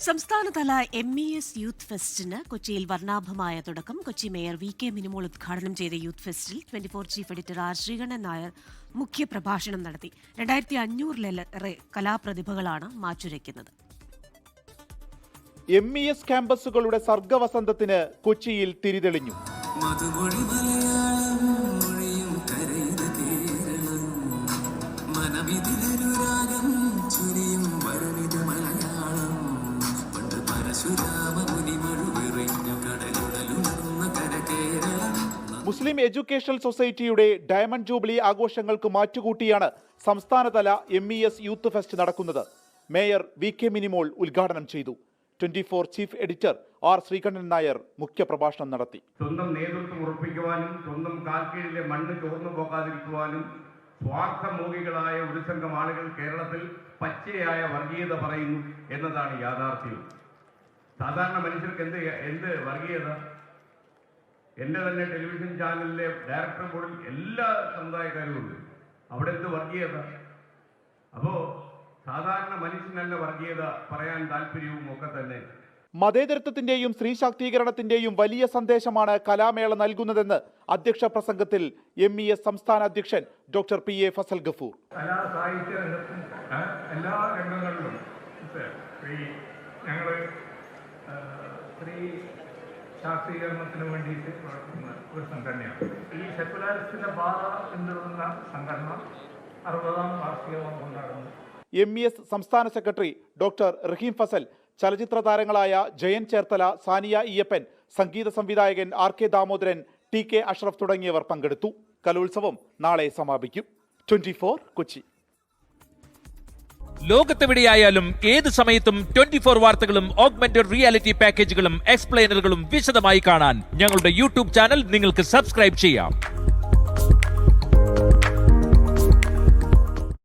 സംസ്ഥാനതല MES youth ഫെസ്റ്റിന് കൊച്ചിയിൽ വർണ്ണാഭമായ തുടക്കം. കൊച്ചി മേയർ VK മിനിമോൾ ഉദ്ഘാടനം ചെയ്ത യൂത്ത് ഫെസ്റ്റിൽ 24 chief editor R Sreekandan Nair മുഖ്യപ്രഭാഷണം നടത്തി. 2500-ലേറെ കലാപ്രതിഭകളാണ് മാറ്റുരയ്ക്കുന്നത്. MES ക്യാമ്പസുകളുടെ സർഗവസന്തത്തിന് കൊച്ചിയിൽ തിരിതെളിഞ്ഞു. മുസ്ലിം എഡ്യൂക്കേഷണൽ സൊസൈറ്റിയുടെ ഡയമണ്ട് ജൂബിലി ആഘോഷങ്ങൾക്ക് മാറ്റുകൂട്ടിയാണ് സംസ്ഥാനതല MES യൂത്ത് ഫെസ്റ്റ് നടക്കുന്നത്. മേയർ VK മിനിമോൾ ഉദ്ഘാടനം ചെയ്തു. 24 chief editor R Sreekandan Nair മുഖ്യപ്രഭാഷണം നടത്തി. സ്വന്തം നേതൃത്വം ഉറപ്പിക്കുവാനും സ്വന്തം കാൽക്കീഴിലെ മണ്ണ് ചോർന്നു പോകാതിരിക്കുവാനും സ്വാർത്ഥമോഹികളായ ഒരു സംഘം ആളുകൾ കേരളത്തിൽ പച്ചയായ വർഗീയത പറയുന്നു എന്നതാണ് യാഥാർത്ഥ്യം. സാധാരണ മനുഷ്യർക്ക് എന്ത് വർഗീയത? എൻ്റെ തന്നെ ടെലിവിഷൻ ചാനലിലെ ഡയറക്ടർ ബോർഡിൽ എല്ലാ സമുദായക്കാരും ഉണ്ട്. അവിടെ എന്ത് വർഗീയത? അപ്പോൾ സാധാരണ മനുഷ്യനല്ല വർഗീയത പറയാൻ താല്പര്യവും ഒക്കെ തന്നെ. മതേതരത്വത്തിന്റെയും സ്ത്രീ ശാക്തീകരണത്തിന്റെയും വലിയ സന്ദേശമാണ് കലാമേള നൽകുന്നതെന്ന് അധ്യക്ഷ പ്രസംഗത്തിൽ MES സംസ്ഥാന അധ്യക്ഷൻ ഡോക്ടർ PA ഫസൽ ഗഫൂർ. കലാ സാഹിത്യ രംഗത്തും എല്ലാ രംഗങ്ങളിലും ഞങ്ങൾ സ്ത്രീ ശാക്തീകരണത്തിന് വേണ്ടിയിട്ട് പ്രവർത്തിക്കുന്ന ഒരു സംഘടനയാണ്. ഈ സെക്കുലാരിസ്റ്റിന്റെ പാത പിന്തുടരുന്ന സംഘടന 60ാം വാർഷികവും കൊണ്ടാടുന്നു. MES സംസ്ഥാന സെക്രട്ടറി ഡോക്ടർ റഹീം ഫസൽ, ചലച്ചിത്ര താരങ്ങളായ ജയൻ ചേർത്തല, സാനിയ ഇയ്യപ്പൻ, സംഗീത സംവിധായകൻ RK ദാമോദരൻ, TK അഷ്റഫ് തുടങ്ങിയവർ പങ്കെടുത്തു. കലോത്സവം നാളെ സമാപിക്കും. 24 കൊച്ചി. ലോകത്തെവിടെയായാലും ഏത് സമയത്തും 24 വാർത്തകളും ഓഗ്മെന്റഡ് റിയാലിറ്റി പാക്കേജുകളും എക്സ്പ്ലെയിനറുകളും വിശദമായി കാണാൻ ഞങ്ങളുടെ YouTube ചാനൽ നിങ്ങൾക്ക് സബ്സ്ക്രൈബ് ചെയ്യാം.